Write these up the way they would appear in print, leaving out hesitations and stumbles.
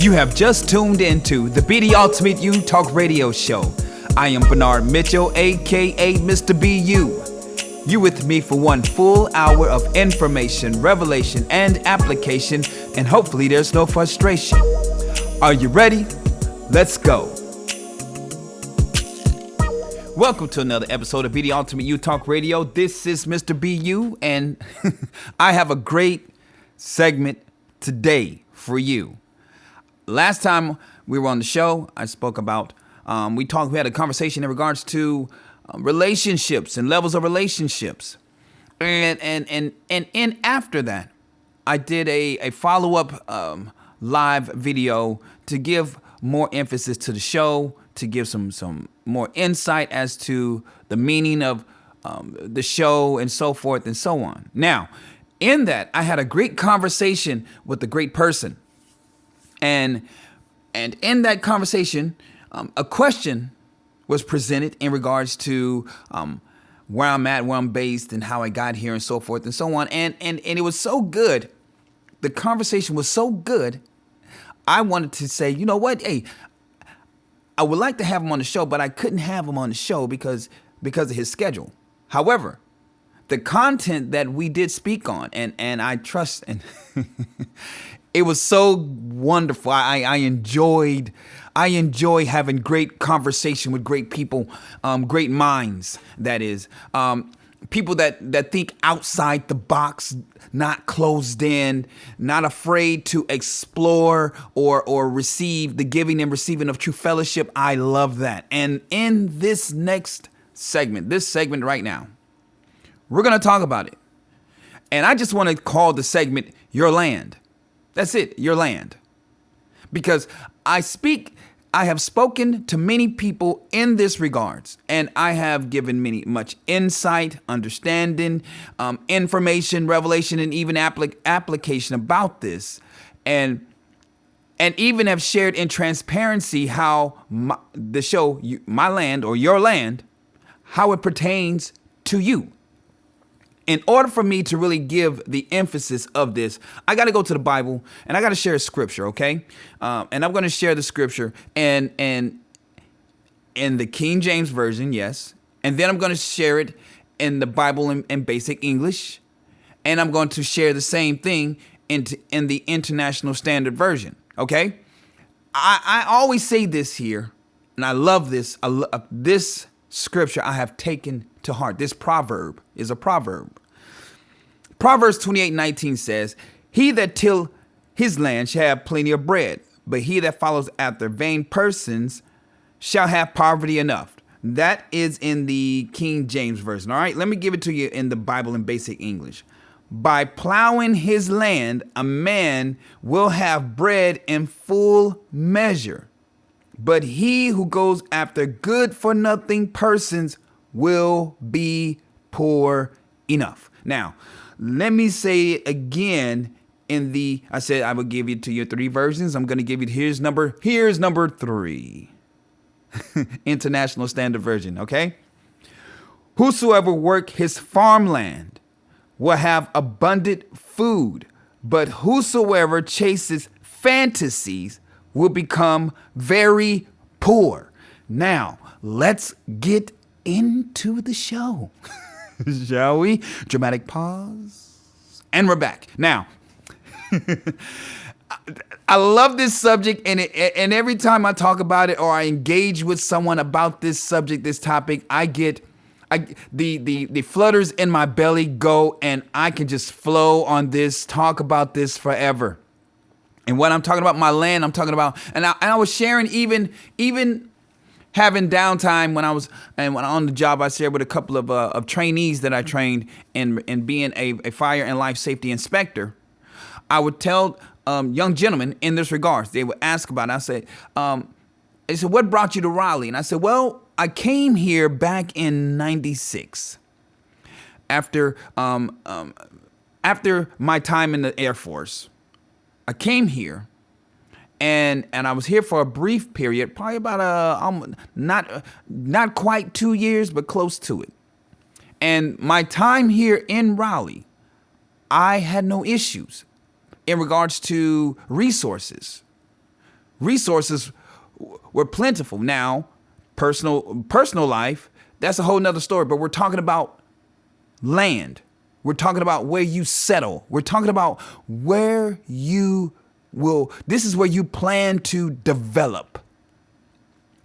You have just tuned into the Be the Ultimate You Talk Radio Show. I am Bernard Mitchell, aka Mr. BU. You with me for one full hour of information, revelation, and application, and hopefully there's no frustration. Are you ready? Let's go. Welcome to another episode of Be the Ultimate You Talk Radio. This is Mr. BU, and I have a great segment today for you. Last time we were on the show, I spoke about, we had a conversation in regards to relationships and levels of relationships. And after that, I did a follow-up live video to give more emphasis to the show, to give some more insight as to the meaning of the show and so forth and so on. Now, in that, I had a great conversation with a great person. And in that conversation, a question was presented in regards to where I'm at, where I'm based, and how I got here, and so forth and so on. And it was so good. The conversation was so good. I wanted to say, you know what? Hey, I would like to have him on the show, but I couldn't have him on the show because of his schedule. However, the content that we did speak on, and I trust, and it was so wonderful. I enjoy having great conversation with great people, great minds, that is. People that think outside the box, not closed in, not afraid to explore or receive the giving and receiving of true fellowship. I love that. And in this next segment, right now, we're going to talk about it. And I just want to call the segment Your Land. That's it, Your Land. Because I have spoken to many people in this regards, and I have given much insight, understanding, information, revelation, and even application about this, and even have shared in transparency how the show, My Land or Your Land, how it pertains to you. In order for me to really give the emphasis of this, I got to go to the Bible and I got to share a scripture, okay? And I'm going to share the scripture and in the King James Version, yes. And then I'm going to share it in the Bible in basic English. And I'm going to share the same thing in the International Standard Version, okay? I always say this here, and I love this. This scripture I have taken to heart. This proverb is a proverb. Proverbs 28:19 says, "He that till his land shall have plenty of bread, but he that follows after vain persons shall have poverty enough." That is in the King James Version. All right, let me give it to you in the Bible in basic English. By plowing his land, a man will have bread in full measure, but he who goes after good-for-nothing persons will be poor enough. Now, let me say it again I said I would give you to your three versions. I'm going to give you, here's number 3. International Standard Version, okay? Whosoever work his farmland will have abundant food, but whosoever chases fantasies will become very poor. Now, let's get into the show. Shall we? Dramatic pause. And we're back. Now, I love this subject, and every time I talk about it or I engage with someone about this subject, this topic, the flutters in my belly go, and I can just flow on this, talk about this forever. And when I'm talking about my land, I'm talking about, and I was sharing even having downtime when I was on the job. I shared with a couple of trainees that I trained in being a fire and life safety inspector. I would tell young gentlemen in this regards, they would ask about it. I said, they said, "What brought you to Raleigh?" And I said, "Well, I came here back in '96 after my time in the Air Force. I came here, and I was here for a brief period, probably about not quite 2 years, but close to it. And my time here in Raleigh, I had no issues in regards to resources. resources were plentiful. Now, personal life, that's a whole nother story, but we're talking about land. We're talking about where you settle. We're talking about where you will, this is where you plan to develop.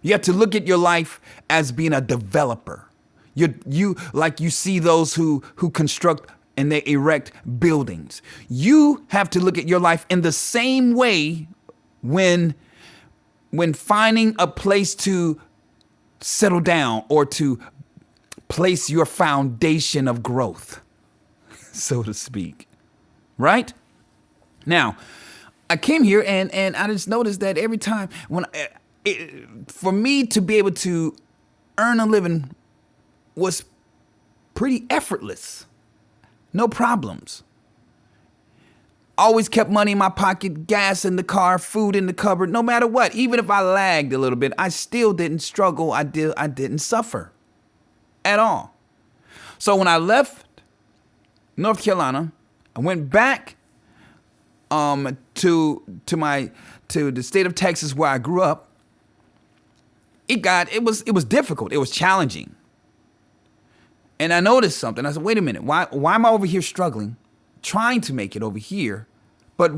You have to look at your life as being a developer. You like you see those who construct and they erect buildings. You have to look at your life in the same way when finding a place to settle down or to place your foundation of growth, so to speak. Right? Now, I came here and I just noticed that every time for me to be able to earn a living was pretty effortless. No problems. Always kept money in my pocket, gas in the car, food in the cupboard, no matter what. Even if I lagged a little bit, I still didn't struggle. I didn't suffer at all. So when I left North Carolina, I went back to the state of Texas where I grew up. It was difficult. It was challenging. And I noticed something. I said, wait a minute, why am I over here struggling, trying to make it over here? But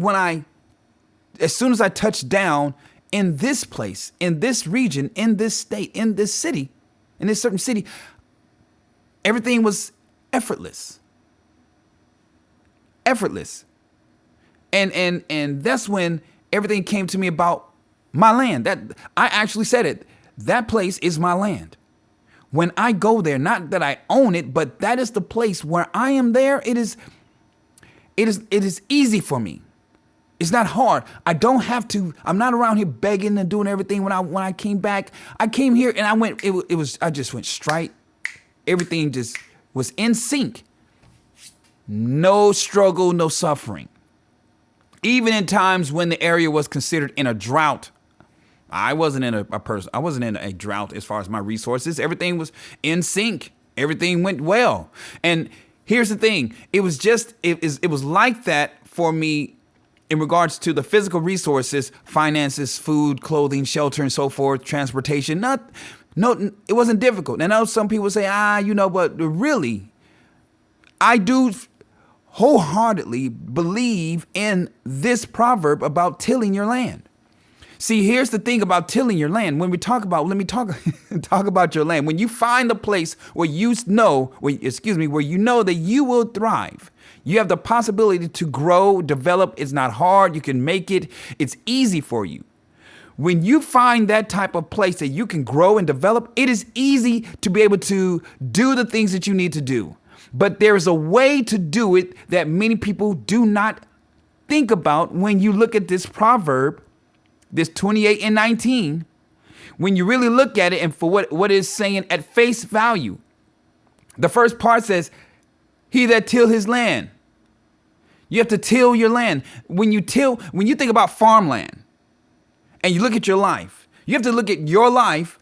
as soon as I touched down in this place, in this region, in this state, in this city, in this certain city, everything was effortless. Effortless. And that's when everything came to me about my land. That I actually said it. That place is my land. When I go there, not that I own it, but that is the place where I am there. It is easy for me. It's not hard. I don't have to. I'm not around here begging and doing everything. When I came back, I came here and I just went straight. Everything just was in sync. No struggle, no suffering. Even in times when the area was considered in a drought, I wasn't in I wasn't in a drought as far as my resources. Everything was in sync. Everything went well. And here's the thing. It was like that for me in regards to the physical resources, finances, food, clothing, shelter, and so forth, transportation. It wasn't difficult. And I know some people say, but really, I do wholeheartly believe in this proverb about tilling your land. See, here's the thing about tilling your land. When we talk about, let me talk about your land. When you find a place where you know that you will thrive, you have the possibility to grow, develop. It's not hard. You can make it. It's easy for you. When you find that type of place that you can grow and develop, it is easy to be able to do the things that you need to do. But there's a way to do it that many people do not think about when you look at this proverb, this 28 and 19, when you really look at it and for what it's saying at face value. The first part says, he that till his land. You have to till your land. When you think about farmland and you look at your life, you have to look at your life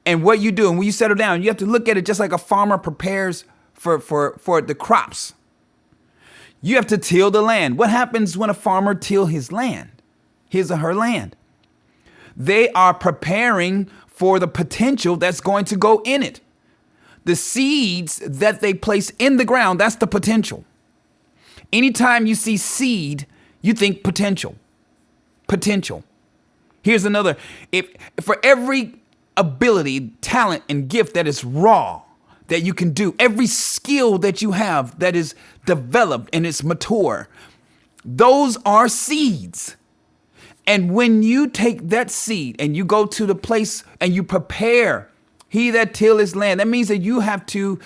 and what you do. And when you settle down, you have to look at it just like a farmer prepares for the crops. You have to till the land. What happens when a farmer till his land? His or her land. They are preparing for the potential that's going to go in it. The seeds that they place in the ground, that's the potential. Anytime you see seed, you think potential. Potential. Here's another. If for every ability, talent, and gift that is raw, that you can do, every skill that you have that is developed and it's mature, those are seeds. And when you take that seed and you go to the place and you prepare, he that till his land, that means that you have to,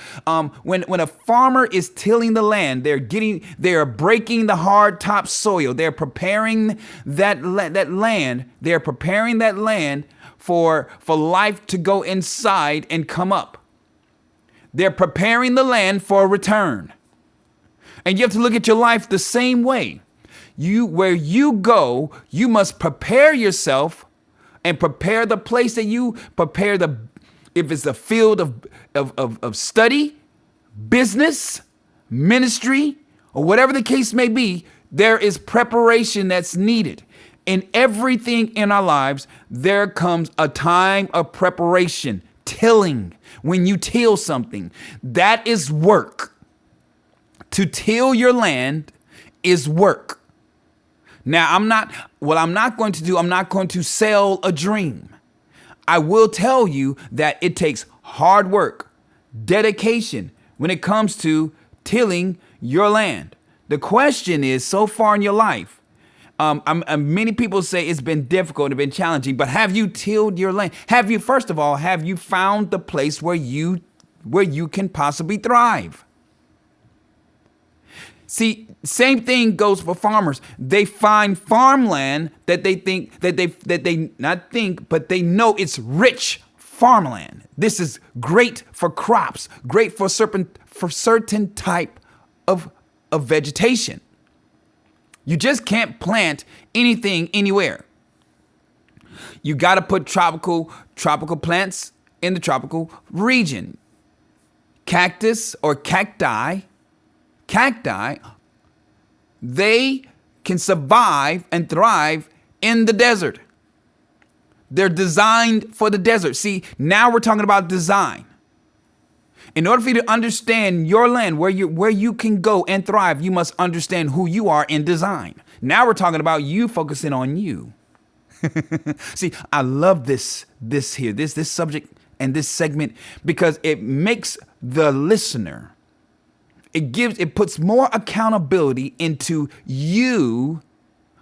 when a farmer is tilling the land, they are breaking the hard top soil. They're preparing that land. They're preparing that land for life to go inside and come up. They're preparing the land for a return. And you have to look at your life the same way. Where you go, you must prepare yourself and prepare the place that you prepare if it's a field of study, business, ministry, or whatever the case may be, there is preparation that's needed. In everything in our lives, there comes a time of preparation, tilling. When you till something, that is work. To till your land is work. Now, I'm not going to sell a dream. I will tell you that it takes hard work, dedication when it comes to tilling your land. The question is, so far in your life, many people say it's been difficult, it's been challenging, but have you tilled your land? First of all, have you found the place where you can possibly thrive? See, same thing goes for farmers. They find farmland that they know it's rich farmland. This is great for crops, great for certain type of vegetation. You just can't plant anything anywhere. You got to put tropical plants in the tropical region. Cactus or cacti, they can survive and thrive in the desert. They're designed for the desert. See, now we're talking about design. In order for you to understand your land, where you can go and thrive, you must understand who you are in design. Now we're talking about you focusing on you. See, I love this subject and this segment because it makes the listener, it puts more accountability into you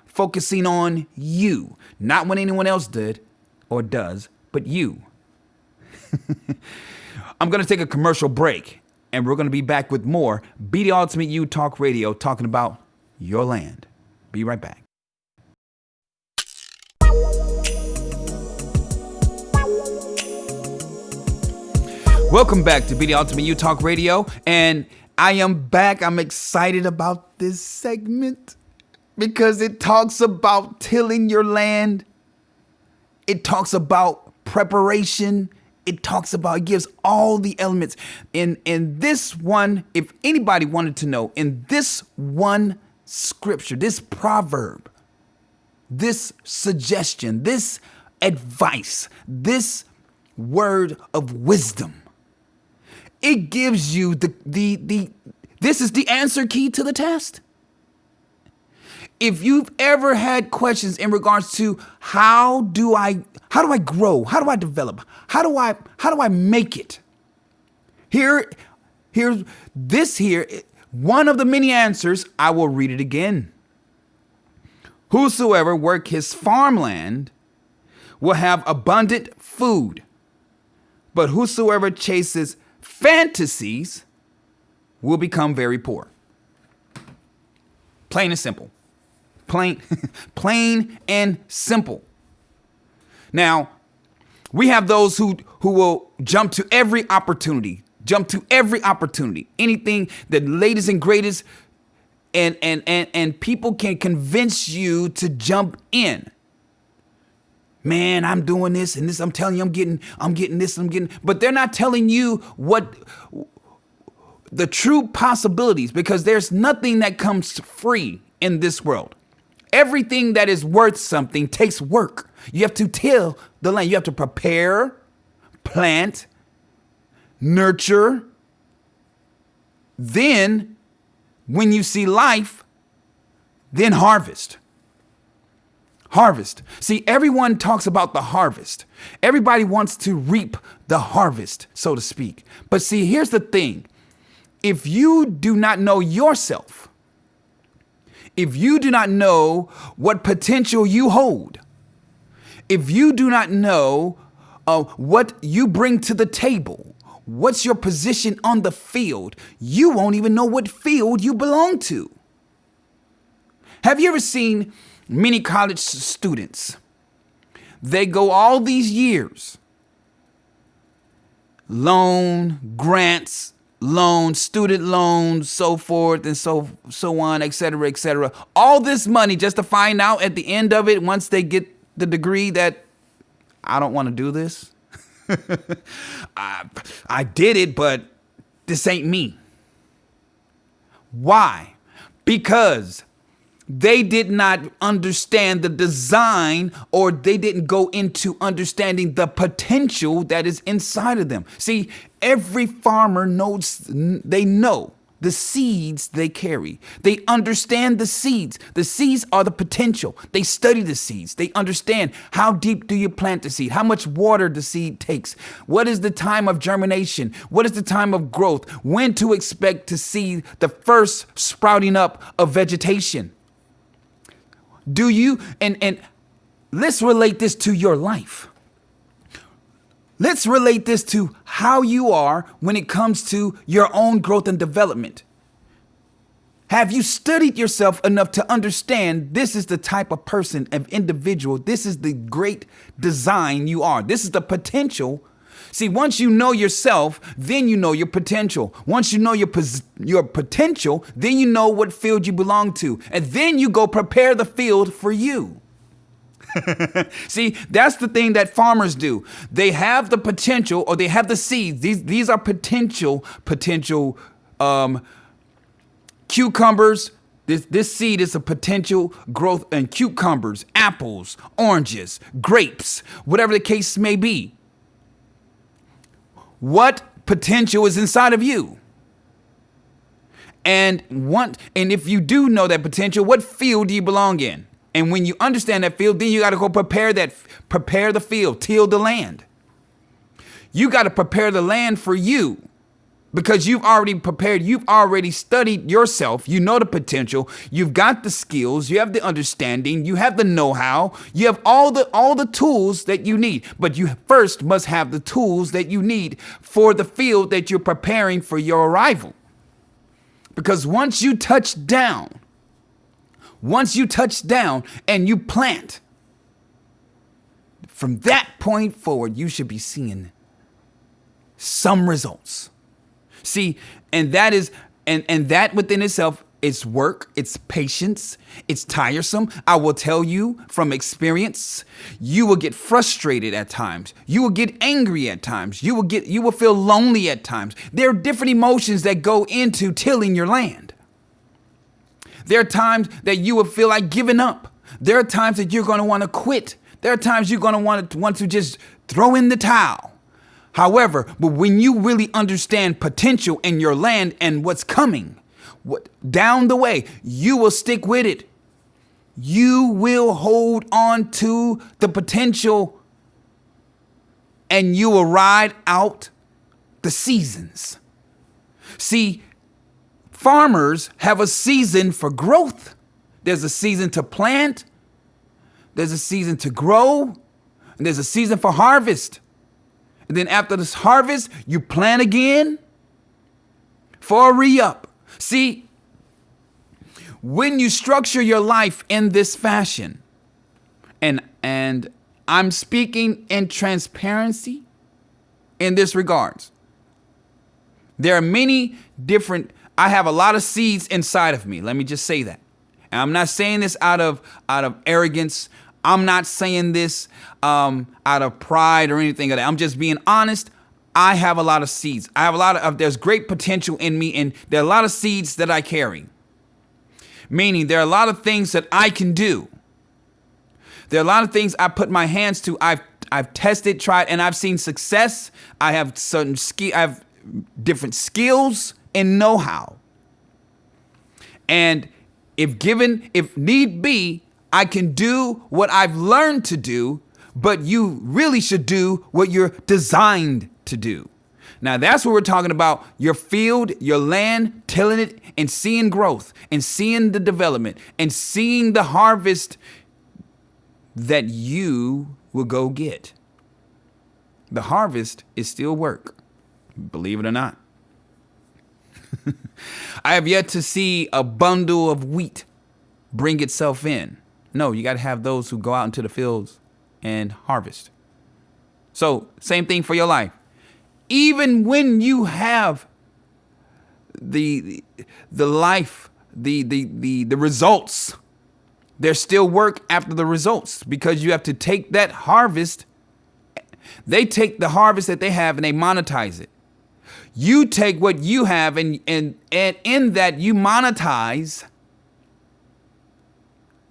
focusing on you, not what anyone else did or does, but you. I'm going to take a commercial break, and we're going to be back with more Be the Ultimate You Talk Radio, talking about your land. Be right back. Welcome back to Be the Ultimate You Talk Radio, and I am back. I'm excited about this segment because it talks about tilling your land. It talks about preparation. It gives all the elements. In this one, if anybody wanted to know, in this one scripture, this proverb, this suggestion, this advice, this word of wisdom, it gives you this is the answer key to the test. If you've ever had questions in regards to how do I grow? How do I develop? How do I make it? Here's one of the many answers. I will read it again. Whosoever work his farmland will have abundant food, but whosoever chases fantasies will become very poor. Plain and simple. Plain and simple. Now, we have those who will jump to every opportunity. Anything, the latest and greatest, and people can convince you to jump in. Man, I'm doing this and this. I'm telling you, I'm getting this. But they're not telling you what the true possibilities, because there's nothing that comes free in this world. Everything that is worth something takes work. You have to till the land. You have to prepare, plant, nurture. Then, when you see life, then harvest. Harvest. See, everyone talks about the harvest. Everybody wants to reap the harvest, so to speak. But see, here's the thing. If you do not know yourself, if you do not know what potential you hold, if you do not know what you bring to the table, what's your position on the field, you won't even know what field you belong to. Have you ever seen many college students? They go all these years, grants, loans, student loans, so forth and so on, et cetera, all this money just to find out at the end of it, once they get the degree, that I don't want to do this. I did it, but this ain't me. Why? Because They did not understand the design, or they didn't go into understanding the potential that is inside of them. See, every farmer knows, they know the seeds they carry. They understand the seeds. The seeds are the potential. They study the seeds. They understand how deep do you plant the seed, how much water the seed takes, what is the time of germination, what is the time of growth, when to expect to see the first sprouting up of vegetation. Do you, and let's relate this to your life. Let's relate this to how you are when it comes to your own growth and development. Have you studied yourself enough to understand this is the type of person, of individual, this is the great design you are. This is the potential. See, once you know yourself, then you know your potential. Once you know your potential, then you know what field you belong to. And then you go prepare the field for you. See, that's the thing that farmers do. They have the potential, or they have the seeds. These are potential cucumbers. This seed is a potential growth in cucumbers, apples, oranges, grapes, whatever the case may be. What potential is inside of you? And if you do know that potential, what field do you belong in? And when you understand that field, then you got to go prepare the field, till the land. You got to prepare the land for you, because you've already prepared. You've already studied yourself. You know the potential. You've got the skills. You have the understanding. You have the know-how. You have all the tools that you need. But you first must have the tools that you need for the field that you're preparing for your arrival. Because once you touch down and you plant, from that point forward, you should be seeing some results. See, and that is, and that within itself, it's work, it's patience, it's tiresome. I will tell you from experience, you will get frustrated at times. You will get angry at times. You will feel lonely at times. There are different emotions that go into tilling your land. There are times that you will feel like giving up. There are times that you're going to want to quit. There are times you're going to want to just throw in the towel. However, but when you really understand potential in your land and what's coming down the way, you will stick with it. You will hold on to the potential, and you will ride out the seasons. See, farmers have a season for growth. There's a season to plant. There's a season to grow. And there's a season for harvest. And then after this harvest, you plant again for a re-up. See, when you structure your life in this fashion, and I'm speaking in transparency in this regards, there are many different, I have a lot of seeds inside of me. Let me just say that. And I'm not saying this out of arrogance. I'm not saying this out of pride or anything like that. I'm just being honest. I have a lot of seeds. I have there's great potential in me, and there are a lot of seeds that I carry. Meaning there are a lot of things that I can do. There are a lot of things I put my hands to. I've tested, tried, and I've seen success. I have I have different skills and know-how. And if need be, I can do what I've learned to do, but you really should do what you're designed to do. Now, that's what we're talking about. Your field, your land, tilling it and seeing growth and seeing the development and seeing the harvest that you will go get. The harvest is still work, believe it or not. I have yet to see a bundle of wheat bring itself in. No, you got to have those who go out into the fields and harvest. So same thing for your life. Even when you have the life, the results, there's still work after the results, because you have to take that harvest. They take the harvest that they have and they monetize it. You take what you have and in that you monetize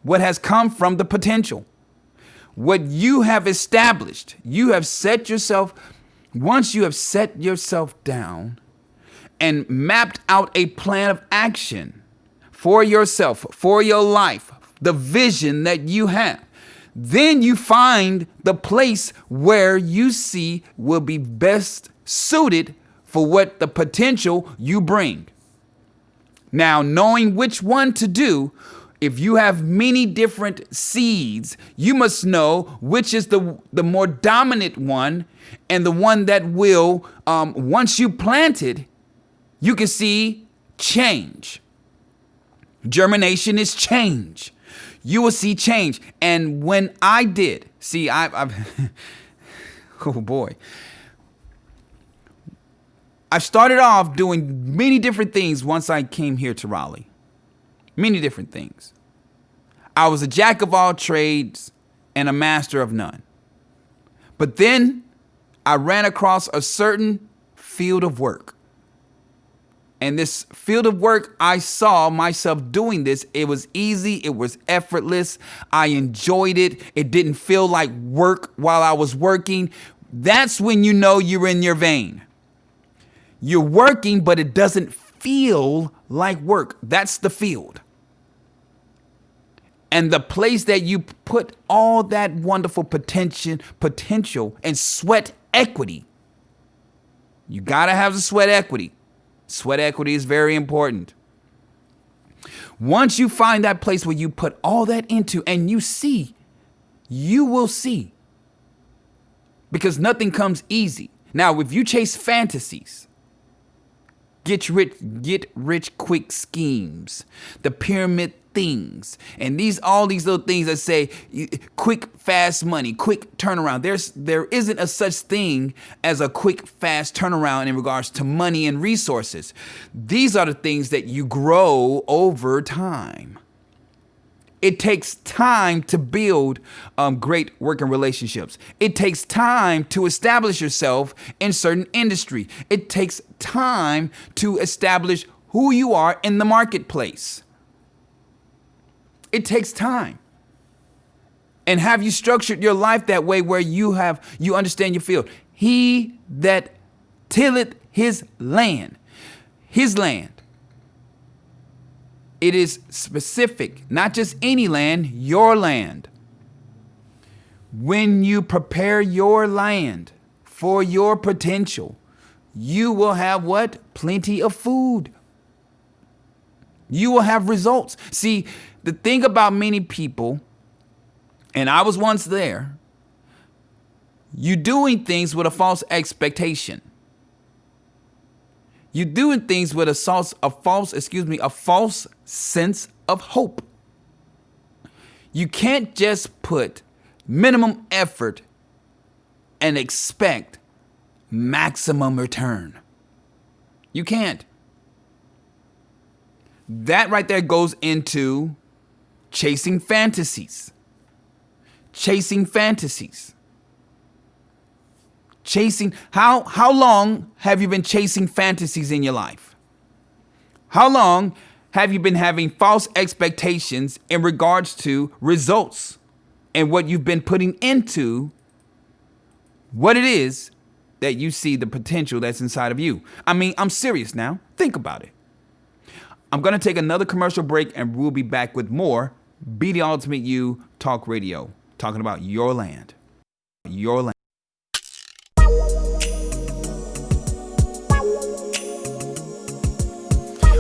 what has come from the potential. What you have established, you have set yourself, once you have set yourself down and mapped out a plan of action for yourself, for your life, the vision that you have, then you find the place where you see will be best suited for what the potential you bring. Now, knowing which one to do, if you have many different seeds, you must know which is the more dominant one, and the one that will, once you plant it, you can see change. Germination is change. You will see change. And when I did, see, I've oh boy. I started off doing many different things once I came here to Raleigh. Many different things. I was a jack of all trades and a master of none. But then I ran across a certain field of work. And this field of work, I saw myself doing this. It was easy. It was effortless. I enjoyed it. It didn't feel like work while I was working. That's when you know you're in your vein. You're working, but it doesn't feel like work. That's the field. And the place that you put all that wonderful potential and sweat equity. You got to have the sweat equity. Sweat equity is very important. Once you find that place where you put all that into and you see, you will see. Because nothing comes easy. Now, if you chase fantasies, get rich quick schemes, the pyramid things, and all these little things that say quick, fast money, quick turnaround. There isn't a such thing as a quick, fast turnaround in regards to money and resources. These are the things that you grow over time. It takes time to build great working relationships. It takes time to establish yourself in certain industry. It takes time to establish who you are in the marketplace. It takes time. And have you structured your life that way where you understand your field? He that tilleth his land. It is specific, not just any land, your land. When you prepare your land for your potential, you will have what? Plenty of food. You will have results. See, the thing about many people, and I was once there, you doing things with a false expectation. You're doing things with a false sense of hope. You can't just put minimum effort and expect maximum return. You can't. That right there goes into chasing fantasies. How long have you been chasing fantasies in your life? How long have you been having false expectations in regards to results and what you've been putting into what it is that you see the potential that's inside of you? I mean, I'm serious now. Think about it. I'm going to take another commercial break and we'll be back with more Be the Ultimate You Talk Radio, talking about your land. Your land.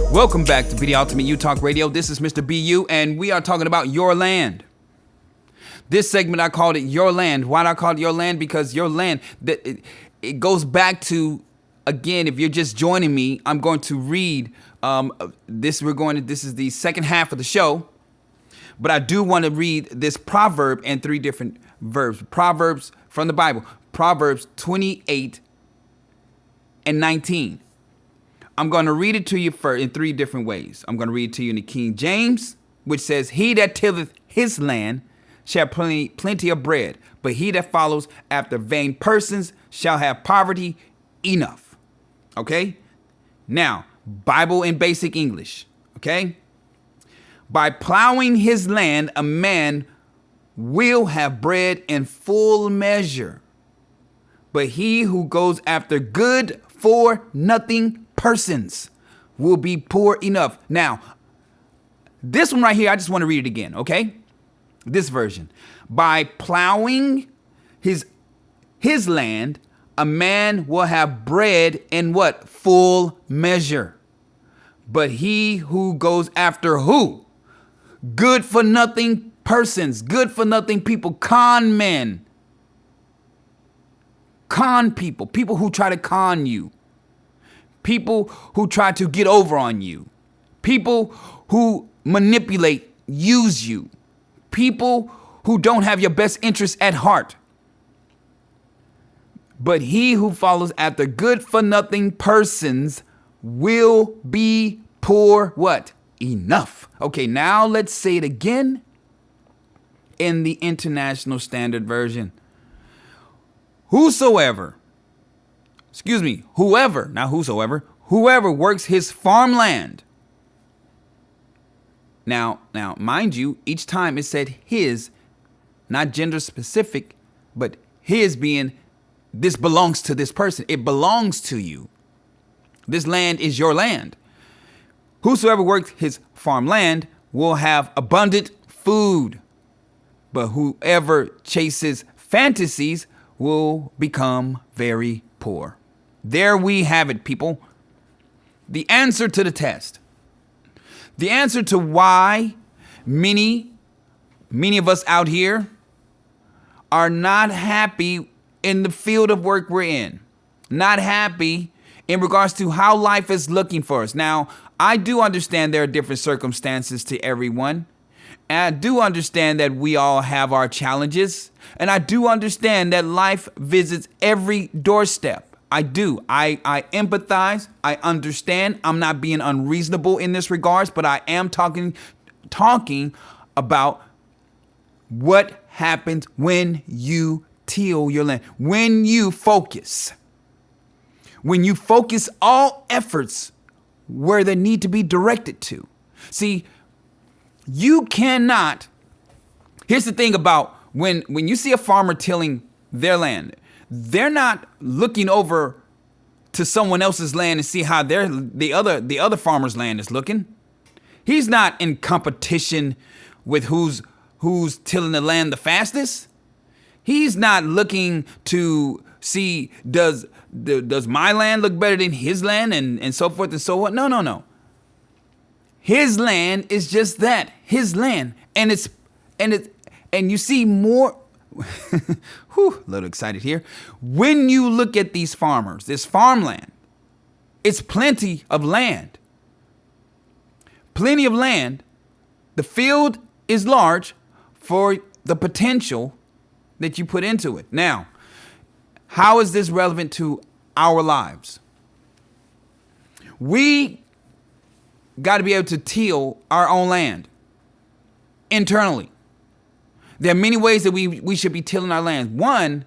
Welcome back to Be the Ultimate You Talk Radio. This is Mr. BU, and we are talking about your land. This segment, I called it Your Land. Why did I call it Your Land? Because your land, it goes back to, again, if you're just joining me, I'm going to read this is the second half of the show, but I do want to read this proverb in 3 different verbs. Proverbs from the Bible. Proverbs 28 and 19. I'm going to read it to you in 3 different ways. I'm going to read it to you in the King James, which says, "He that tilleth his land shall have plenty of bread, but he that follows after vain persons shall have poverty enough." Okay? Now, Bible in basic English. Okay? By plowing his land, a man will have bread in full measure. But he who goes after good for nothing persons will be poor enough. Now, this one right here, I just want to read it again, okay? This version. By plowing his land, a man will have bread in what? Full measure. But he who goes after who? Good for nothing persons, good for nothing people, con men, con people, people who try to con you, people who try to get over on you, people who manipulate, use you, people who don't have your best interests at heart. But he who follows after good for nothing persons will be poor what? Enough. Okay, now let's say it again in the International Standard Version. Whoever, whoever works his farmland. Now, mind you, each time it said his, not gender specific, but his being this belongs to this person. It belongs to you. This land is your land. Whosoever works his farmland will have abundant food, but whoever chases fantasies will become very poor. There we have it, people. The answer to the test. The answer to why many of us out here are not happy in the field of work we're in. Not happy in regards to how life is looking for us. Now, I do understand there are different circumstances to everyone. And I do understand that we all have our challenges. And I do understand that life visits every doorstep. I do. I empathize. I understand. I'm not being unreasonable in this regards, but I am talking about what happens when you till your land, when you focus. When you focus all efforts where they need to be directed to. See, you cannot. Here's the thing about when you see a farmer tilling their land, they're not looking over to someone else's land and see how the other farmer's land is looking. He's not in competition with who's tilling the land the fastest. He's not looking to see does my land look better than his land and so forth and so on. No. His land is just that, his land, and you see more. Whew, a little excited here. When you look at these farmers, this farmland, it's plenty of land. Plenty of land. The field is large for the potential that you put into it. Now, how is this relevant to our lives? We got to be able to till our own land internally. There are many ways that we should be tilling our land. One,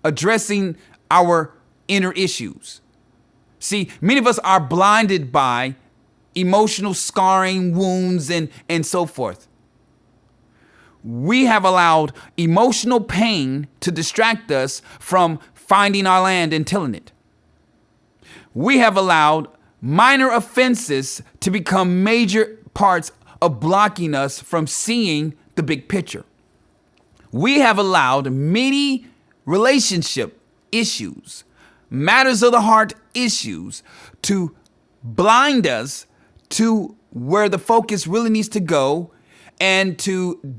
addressing our inner issues. See, many of us are blinded by emotional scarring, wounds, and so forth. We have allowed emotional pain to distract us from finding our land and tilling it. We have allowed minor offenses to become major parts of blocking us from seeing the big picture. We have allowed many relationship issues, matters of the heart issues, to blind us to where the focus really needs to go, and to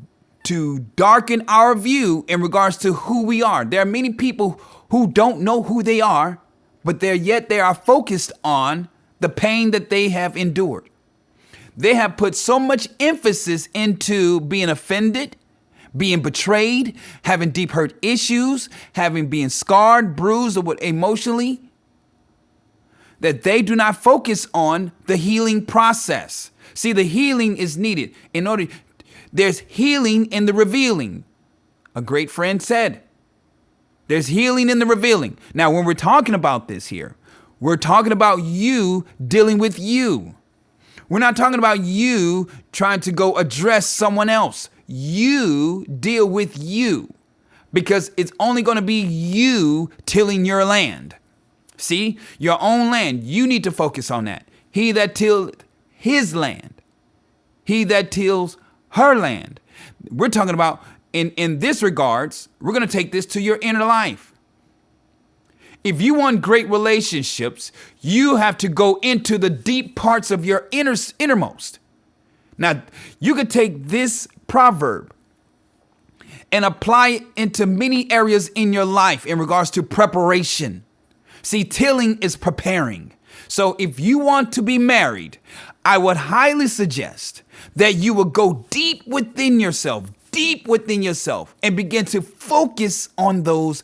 darken our view in regards to who we are. There are many people who don't know who they are, but they are focused on the pain that they have endured. They have put so much emphasis into being offended, being betrayed, having deep hurt issues, being scarred, bruised, or emotionally, that they do not focus on the healing process. See, the healing is needed in order. There's healing in the revealing. A great friend said, there's healing in the revealing. Now, when we're talking about this here, we're talking about you dealing with you. We're not talking about you trying to go address someone else. You deal with you, because it's only going to be you tilling your land. See, your own land. You need to focus on that. He that tilled his land, he that tills her land. We're talking about in this regards, we're going to take this to your inner life. If you want great relationships, you have to go into the deep parts of your innermost. Now, you could take this proverb and apply it into many areas in your life in regards to preparation. See, tilling is preparing. So if you want to be married, I would highly suggest that you will go deep within yourself, and begin to focus on those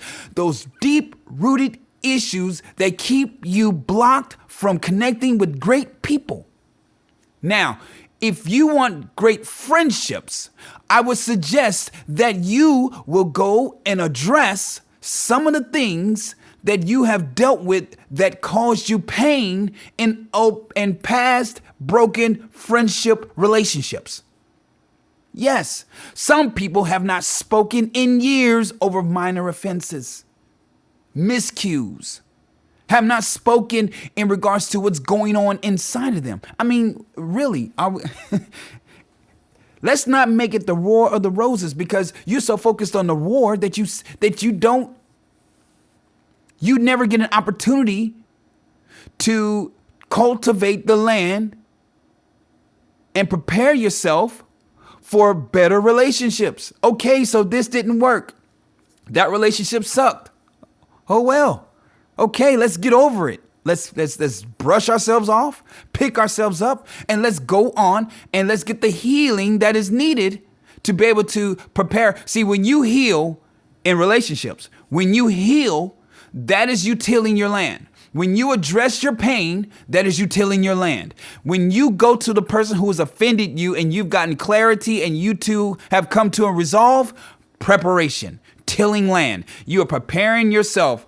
deep-rooted issues that keep you blocked from connecting with great people. Now, if you want great friendships, I would suggest that you will go and address some of the things that you have dealt with that caused you pain in past broken friendship relationships. Yes, some people have not spoken in years over minor offenses, miscues, have not spoken in regards to what's going on inside of them. I mean, really, let's not make it the war of the roses, because you're so focused on the war that you never get an opportunity to cultivate the land and prepare yourself for better relationships. Okay, so this didn't work. That relationship sucked. Oh well. Okay, let's get over it. Let's brush ourselves off, pick ourselves up, and let's go on and let's get the healing that is needed to be able to prepare. See, when you heal in relationships, that is you tilling your land. When you address your pain, that is you tilling your land. When you go to the person who has offended you and you've gotten clarity and you two have come to a resolve, preparation, tilling land. You are preparing yourself.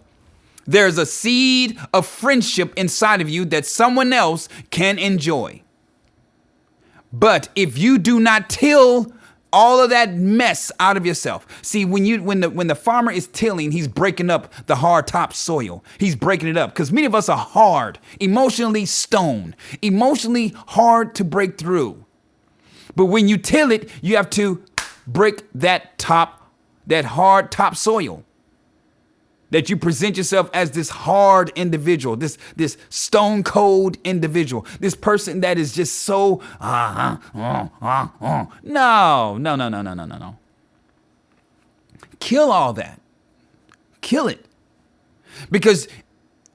There's a seed of friendship inside of you that someone else can enjoy. But if you do not till all of that mess out of yourself. See, when the farmer is tilling, he's breaking up the hard top soil. He's breaking it up because many of us are hard, emotionally stone, emotionally hard to break through. But when you till it, you have to break that hard top soil. That you present yourself as this hard individual, this stone cold individual, this person that is just so, No. Kill all that. Kill it. Because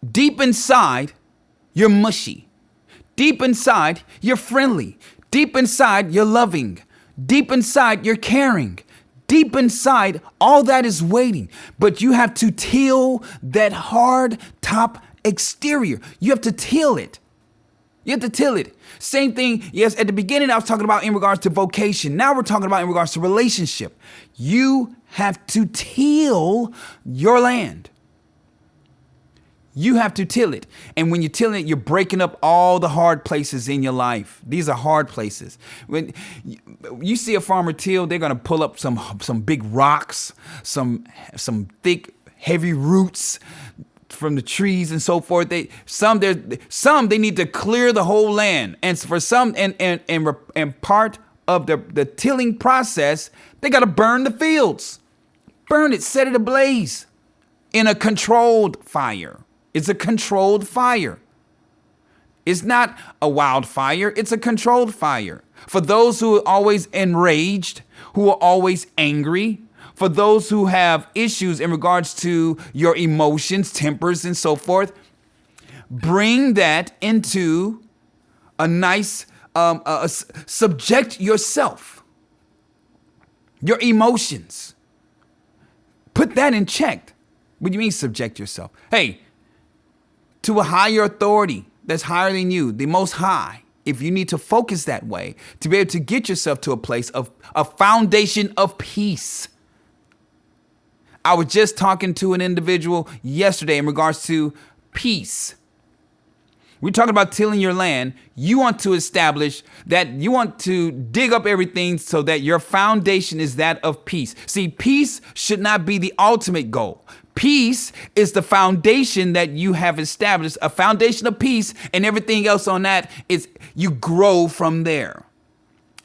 deep inside, you're mushy. Deep inside, you're friendly. Deep inside, you're loving. Deep inside, you're caring. Deep inside, all that is waiting, but you have to till that hard top exterior. You have to till it. Same thing. Yes, at the beginning, I was talking about in regards to vocation. Now we're talking about in regards to relationship. You have to till your land. You have to till it. And when you're tilling it, you're breaking up all the hard places in your life. These are hard places. When you see a farmer till, they're going to pull up some big rocks, some thick, heavy roots from the trees and so forth. They need to clear the whole land. And for some, and part of the tilling process, they got to burn the fields. Burn it, set it ablaze in a controlled fire. It's a controlled fire. It's not a wildfire. It's a controlled fire. For those who are always enraged, who are always angry, for those who have issues in regards to your emotions, tempers, and so forth, bring that into a nice, subject yourself, your emotions. Put that in check. What do you mean subject yourself? Hey, to a higher authority that's higher than you, the Most High, if you need to focus that way, to be able to get yourself to a place of a foundation of peace. I was just talking to an individual yesterday in regards to peace. We're talking about tilling your land. You want to establish that, you want to dig up everything so that your foundation is that of peace. See, peace should not be the ultimate goal. Peace is the foundation that you have established, a foundation of peace, and everything else on that is you grow from there.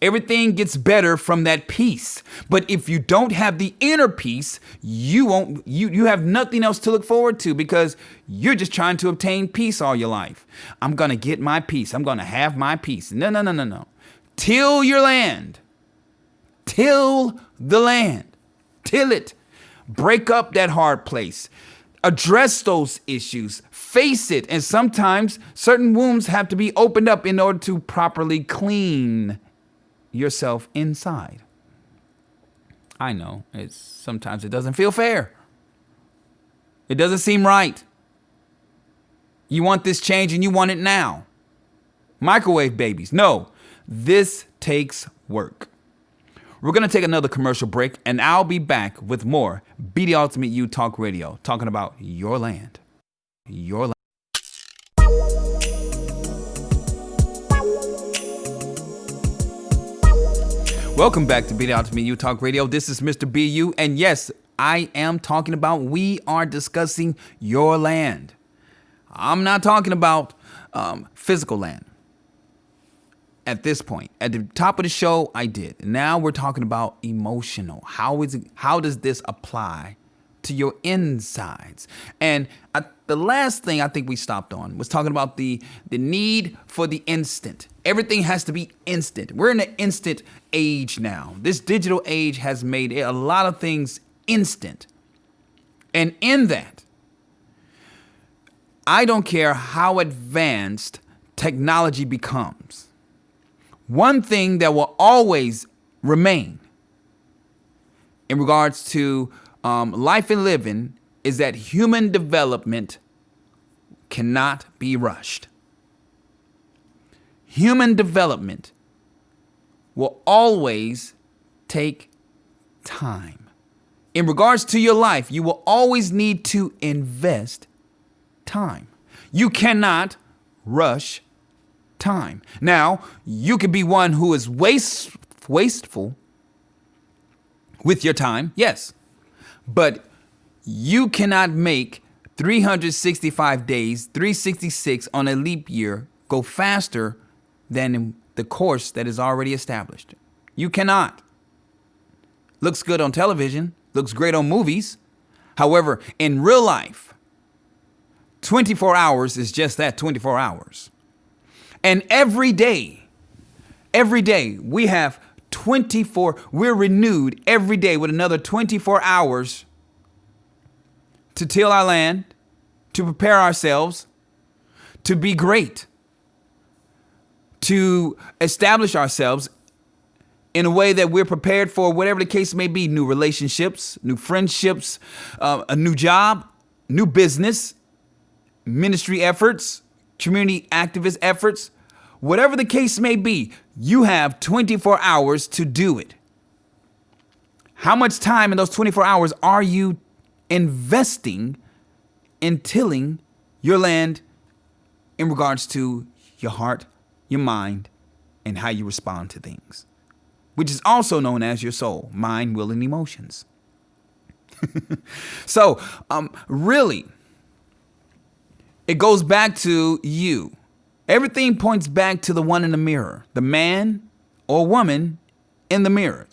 Everything gets better from that peace. But if you don't have the inner peace, you have nothing else to look forward to, because you're just trying to obtain peace all your life. I'm going to get my peace. I'm going to have my peace. No. Till your land. Till the land. Till it. Break up that hard place. Address those issues. Face it. And sometimes certain wounds have to be opened up in order to properly clean yourself inside. I know sometimes it doesn't feel fair. It doesn't seem right. You want this change and you want it now. Microwave babies. No, this takes work. We're going to take another commercial break, and I'll be back with more Be the Ultimate You Talk Radio, talking about your land. Your land. Welcome back to Be the Ultimate You Talk Radio. This is Mr. BU, and yes, I am talking about, we are discussing your land. I'm not talking about physical land. At this point, at the top of the show, I did. Now we're talking about emotional. How does this apply to your insides? And the last thing I think we stopped on was talking about the need for the instant. Everything has to be instant. We're in an instant age now. This digital age has made a lot of things instant. And in that, I don't care how advanced technology becomes. One thing that will always remain in regards to life and living is that human development cannot be rushed. Human development will always take time. In regards to your life, you will always need to invest time. You cannot rush time. Now, you could be one who is wasteful with your time, yes, but you cannot make 365 days, 366 on a leap year go faster than in the course that is already established. You cannot. Looks good on television, looks great on movies. However, in real life, 24 hours is just that, 24 hours. And every day we have 24, we're renewed every day with another 24 hours to till our land, to prepare ourselves, to be great, to establish ourselves in a way that we're prepared for whatever the case may be, new relationships, new friendships, a new job, new business, ministry efforts, community activist efforts, whatever the case may be, you have 24 hours to do it. How much time in those 24 hours are you investing in tilling your land in regards to your heart, your mind, and how you respond to things, which is also known as your soul, mind, will, and emotions. So, really, it goes back to you. Everything points back to the one in the mirror, the man or woman in the mirror.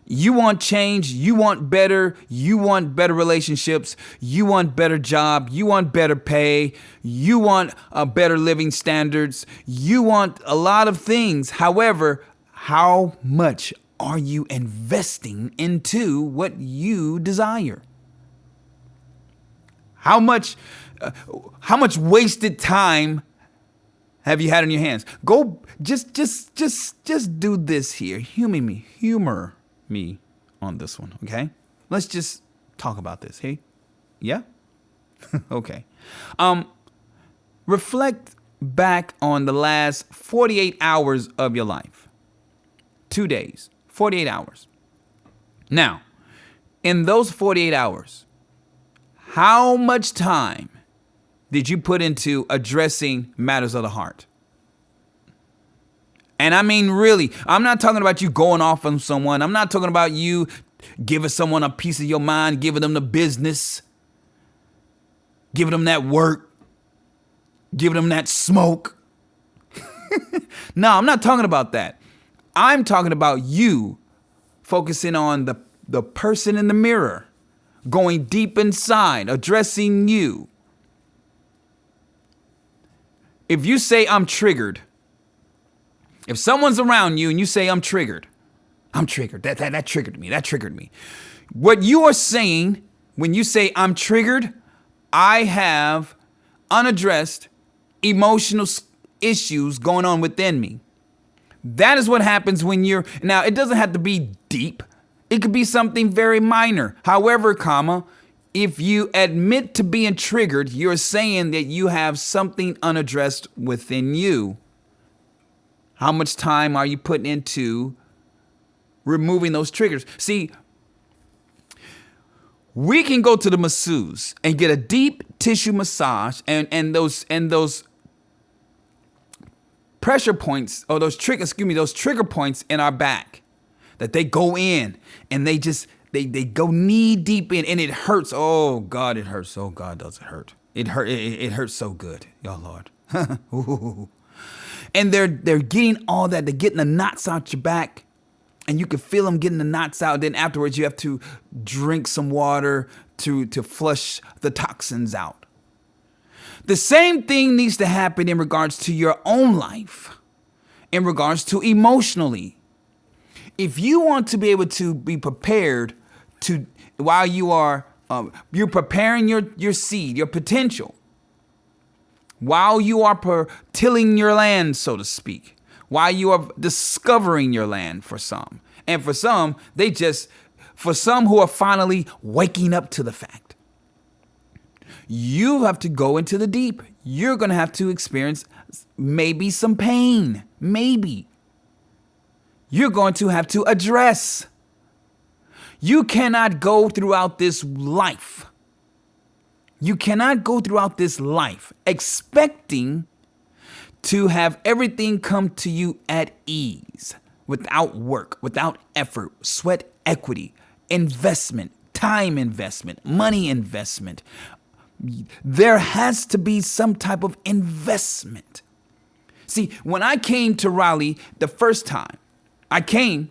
You want change, you want better relationships, you want better job, you want better pay, you want better living standards, you want a lot of things. However, how much are you investing into what you desire? How much wasted time have you had on your hands? Go, just do this here. Humor me on this one, okay? Let's just talk about this, hey? Yeah? Okay. Reflect back on the last 48 hours of your life. 2 days, 48 hours. Now, in those 48 hours, how much time did you put into addressing matters of the heart? And I mean, really, I'm not talking about you going off on someone. I'm not talking about you giving someone a piece of your mind, giving them the business, giving them that work, giving them that smoke. No, I'm not talking about that. I'm talking about you focusing on the person in the mirror, going deep inside, addressing you. If you say, I'm triggered, if someone's around you and you say, I'm triggered, that triggered me, that triggered me. What you are saying when you say, I'm triggered, I have unaddressed emotional issues going on within me. That is what happens when now it doesn't have to be deep. It could be something very minor. However, if you admit to being triggered, you're saying that you have something unaddressed within you. How much time are you putting into removing those triggers? See, we can go to the masseuse and get a deep tissue massage and those pressure points or those trigger points in our back that they go in and they go knee deep in and it hurts. Oh God, it hurts. Oh God, does it hurt? It hurts so good, y'all, Lord. And they're getting all that. They're getting the knots out your back. And you can feel them getting the knots out. Then afterwards, you have to drink some water to flush the toxins out. The same thing needs to happen in regards to your own life, in regards to emotionally. If you want to be able to be prepared to, while you're preparing your seed, your potential, while you are tilling your land, so to speak, while you are discovering your land for some. And for some who are finally waking up to the fact, you have to go into the deep. You're going to have to experience maybe some pain. Maybe. You're going to have to address. You cannot go throughout this life. You cannot go throughout this life expecting to have everything come to you at ease, without work, without effort, sweat equity, investment, time investment, money investment. There has to be some type of investment. See, when I came to Raleigh the first time, I came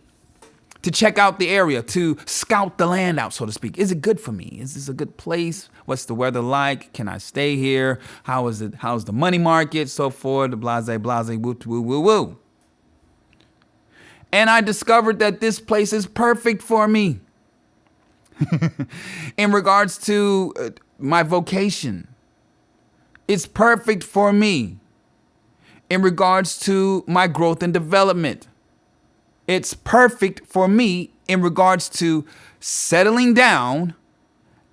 to check out the area, to scout the land out, so to speak. Is it good for me? Is this a good place? What's the weather like? Can I stay here? How is it? How's the money market? So forth, blase, woo, woo, woo, woo. And I discovered that this place is perfect for me in regards to my vocation. It's perfect for me in regards to my growth and development. It's perfect for me in regards to settling down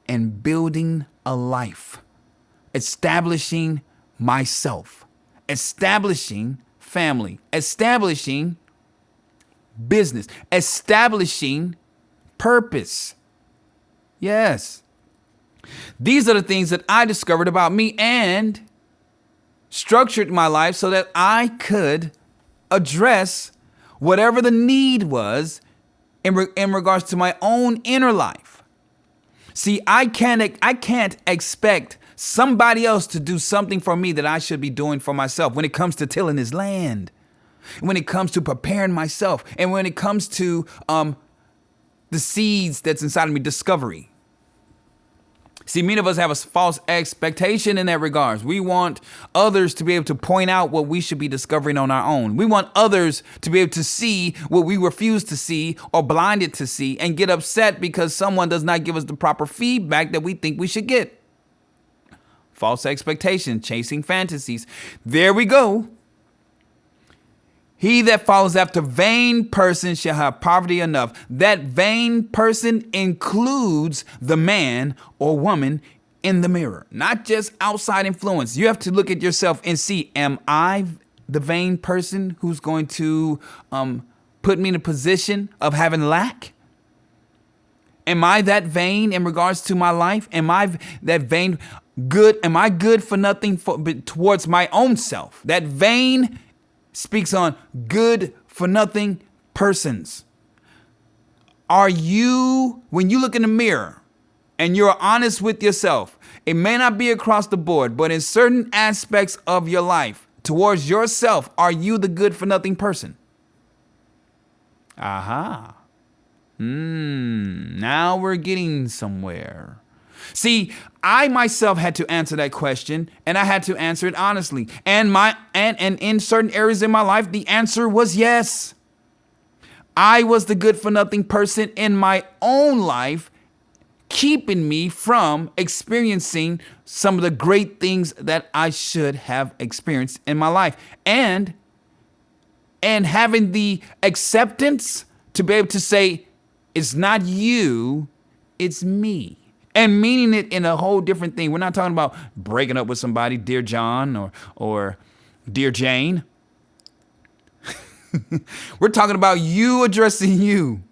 and building a life, establishing myself, establishing family, establishing business, establishing purpose. Yes. These are the things that I discovered about me and structured my life so that I could address whatever the need was in regards to my own inner life. See, I can't expect somebody else to do something for me that I should be doing for myself when it comes to tilling this land, when it comes to preparing myself, and when it comes to the seeds that's inside of me, discovery. See, many of us have a false expectation in that regards. We want others to be able to point out what we should be discovering on our own. We want others to be able to see what we refuse to see or blinded to see and get upset because someone does not give us the proper feedback that we think we should get. False expectation, chasing fantasies. There we go. He that follows after vain person shall have poverty enough. That vain person includes the man or woman in the mirror, not just outside influence. You have to look at yourself and see, am I the vain person who's going to put me in a position of having lack? Am I that vain in regards to my life? Am I that vain? good? Am I good for nothing towards my own self? That vein speaks on good for nothing persons. Are you, when you look in the mirror and you're honest with yourself, it may not be across the board, but in certain aspects of your life, towards yourself, are you the good for nothing person? Aha. Now we're getting somewhere. See, I myself had to answer that question, and I had to answer it honestly. And in certain areas in my life, the answer was yes. I was the good for nothing person in my own life, keeping me from experiencing some of the great things that I should have experienced in my life. And having the acceptance to be able to say, it's not you, it's me. And meaning it in a whole different thing. We're not talking about breaking up with somebody, dear John or dear Jane. We're talking about you addressing you.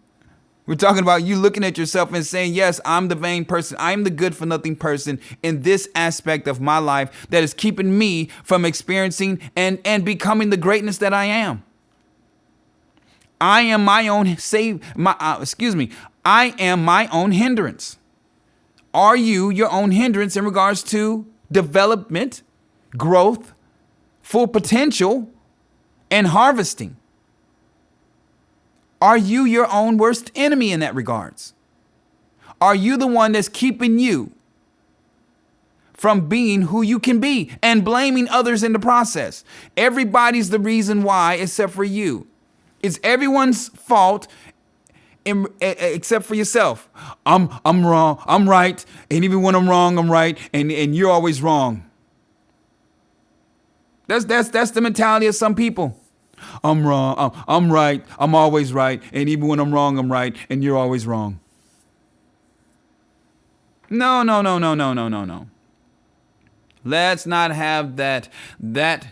We're talking about you looking at yourself and saying, yes, I'm the vain person. I'm the good for nothing person in this aspect of my life that is keeping me from experiencing and becoming the greatness that I am. I am my own I am my own hindrance. Are you your own hindrance in regards to development, growth, full potential, and harvesting? Are you your own worst enemy in that regards? Are you the one that's keeping you from being who you can be and blaming others in the process? Everybody's the reason why except for you. It's everyone's fault except for yourself. I'm wrong, I'm right, and even when I'm wrong, I'm right, and you're always wrong. That's the mentality of some people. I'm wrong, I'm right, I'm always right, and even when I'm wrong, I'm right, and you're always wrong. No. Let's not have that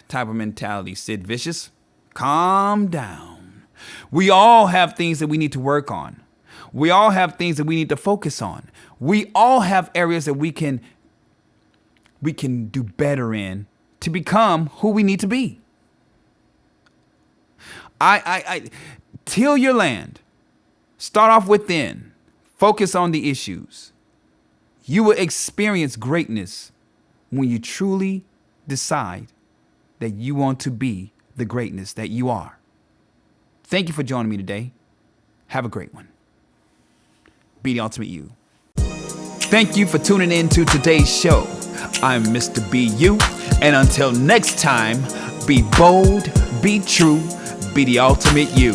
type of mentality, Sid Vicious. Calm down. We all have things that we need to work on. We all have things that we need to focus on. We all have areas that we can do better in to become who we need to be. I till your land. Start off within. Focus on the issues. You will experience greatness when you truly decide that you want to be the greatness that you are. Thank you for joining me today. Have a great one. Be the ultimate you. Thank you for tuning in to today's show. I'm Mr. B.U. And until next time, be bold, be true, be the ultimate you.